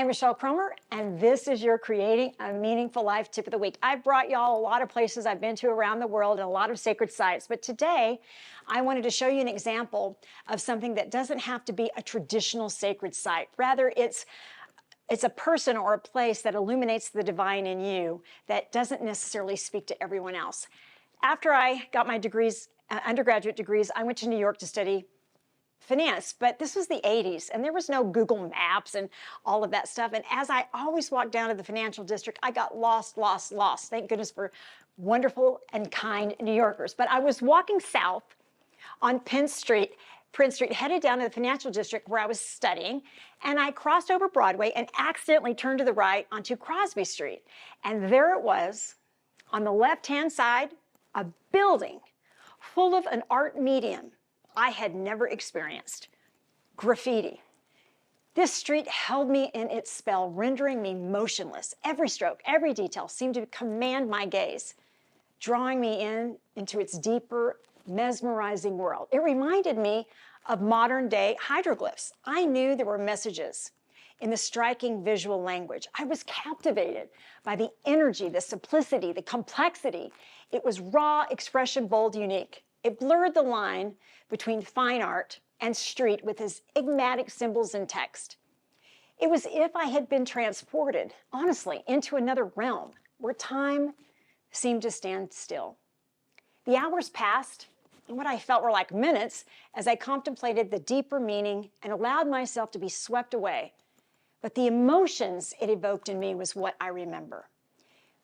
I'm Michelle Cromer, and this is your Creating a Meaningful Life Tip of the Week. I've brought y'all a lot of places I've been to around the world and a lot of sacred sites, but today I wanted to show you an example of something that doesn't have to be a traditional sacred site. Rather, it's a person or a place that illuminates the divine in you that doesn't necessarily speak to everyone else. After I got my degrees, undergraduate degrees, I went to New York to study finance, but this was the 80s and there was no Google Maps and all of that stuff. And as I always walked down to the financial district, I got lost. Thank goodness for wonderful and kind New Yorkers. But I was walking south on Prince Street, headed down to the financial district where I was studying, and I crossed over Broadway and accidentally turned to the right onto Crosby Street. And there it was, on the left-hand side, a building full of an art medium I had never experienced: graffiti. This street held me in its spell, rendering me motionless. Every stroke, every detail seemed to command my gaze, drawing me into its deeper, mesmerizing world. It reminded me of modern-day hieroglyphs. I knew there were messages in the striking visual language. I was captivated by the energy, the simplicity, the complexity. It was raw, expression, bold, unique. It blurred the line between fine art and street with its enigmatic symbols and text. It was as if I had been transported, honestly, into another realm where time seemed to stand still. The hours passed, and what I felt were like minutes as I contemplated the deeper meaning and allowed myself to be swept away. But the emotions it evoked in me was what I remember.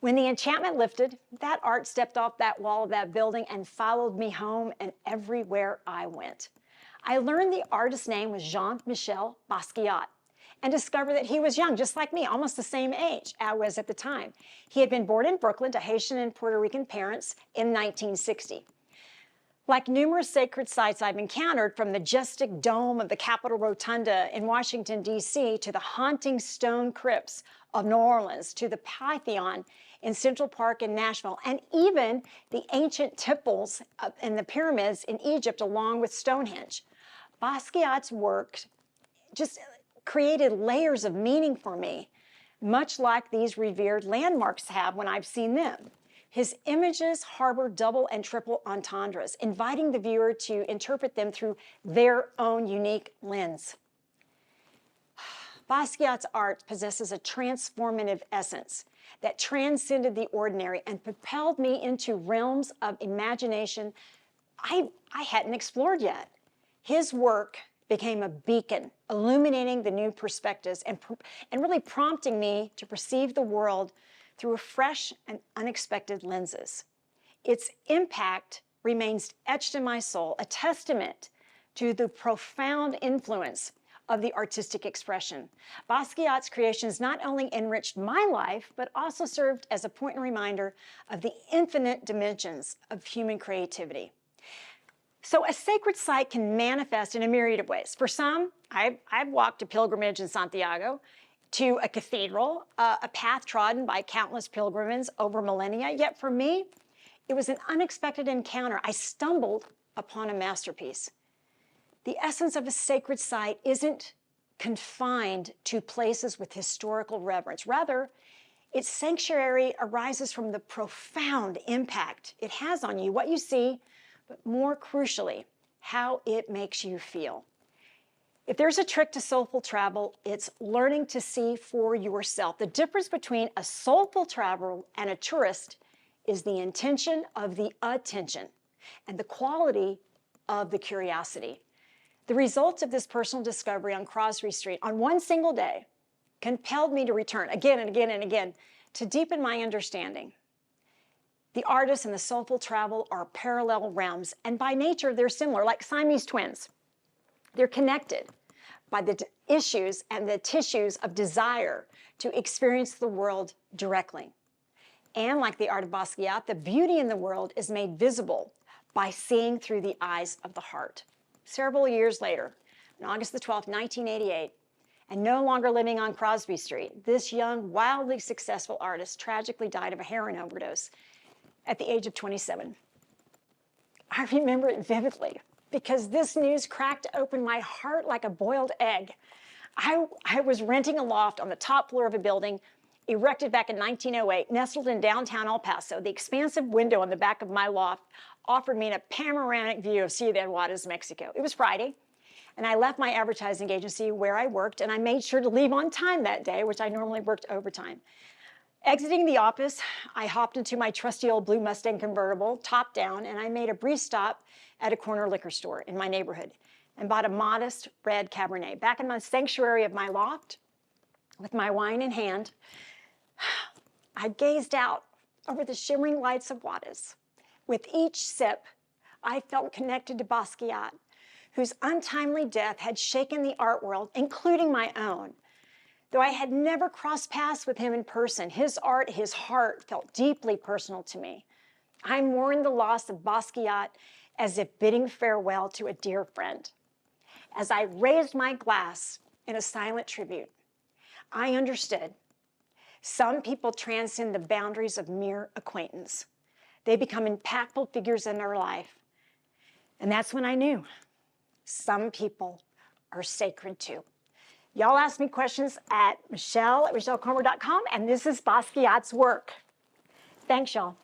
When the enchantment lifted, that art stepped off that wall of that building and followed me home and everywhere I went. I learned the artist's name was Jean-Michel Basquiat and discovered that he was young, just like me, almost the same age I was at the time. He had been born in Brooklyn to Haitian and Puerto Rican parents in 1960. Like numerous sacred sites I've encountered, from the majestic dome of the Capitol Rotunda in Washington, D.C., to the haunting stone crypts of New Orleans, to the Python in Central Park in Nashville, and even the ancient temples and the pyramids in Egypt, along with Stonehenge. Basquiat's work just created layers of meaning for me, much like these revered landmarks have when I've seen them. His images harbor double and triple entendres, inviting the viewer to interpret them through their own unique lens. Basquiat's art possesses a transformative essence that transcended the ordinary and propelled me into realms of imagination I hadn't explored yet. His work became a beacon, illuminating the new perspectives and really prompting me to perceive the world through fresh and unexpected lenses. Its impact remains etched in my soul, a testament to the profound influence of the artistic expression. Basquiat's creations not only enriched my life, but also served as a point and reminder of the infinite dimensions of human creativity. So a sacred site can manifest in a myriad of ways. For some, I've walked a pilgrimage in Santiago, to a cathedral, a path trodden by countless pilgrims over millennia. Yet for me, it was an unexpected encounter. I stumbled upon a masterpiece. The essence of a sacred site isn't confined to places with historical reverence. Rather, its sanctuary arises from the profound impact it has on you, what you see, but more crucially, how it makes you feel. If there's a trick to soulful travel, it's learning to see for yourself. The difference between a soulful traveler and a tourist is the intention of the attention and the quality of the curiosity. The results of this personal discovery on Crosby Street on one single day compelled me to return again and again and again to deepen my understanding. The artist and the soulful travel are parallel realms, and by nature, they're similar, like Siamese twins. They're connected by the issues and the tissues of desire to experience the world directly. And like the art of Basquiat, the beauty in the world is made visible by seeing through the eyes of the heart. Several years later, on August the 12th, 1988, and no longer living on Crosby Street, this young, wildly successful artist tragically died of a heroin overdose at the age of 27. I remember it vividly, because this news cracked open my heart like a boiled egg. I was renting a loft on the top floor of a building erected back in 1908, nestled in downtown El Paso. The expansive window on the back of my loft offered me a panoramic view of Ciudad Juarez, Mexico. It was Friday, and I left my advertising agency where I worked, and I made sure to leave on time that day, which I normally worked overtime. Exiting the office, I hopped into my trusty old blue Mustang convertible, top down, and I made a brief stop at a corner liquor store in my neighborhood and bought a modest red Cabernet. Back in the sanctuary of my loft, with my wine in hand, I gazed out over the shimmering lights of Juarez. With each sip, I felt connected to Basquiat, whose untimely death had shaken the art world, including my own. Though I had never crossed paths with him in person, his art, his heart felt deeply personal to me. I mourned the loss of Basquiat as if bidding farewell to a dear friend. As I raised my glass in a silent tribute, I understood some people transcend the boundaries of mere acquaintance. They become impactful figures in our life. And that's when I knew some people are sacred too. Y'all ask me questions at michellecomer.com, and this is Basquiat's work. Thanks, y'all.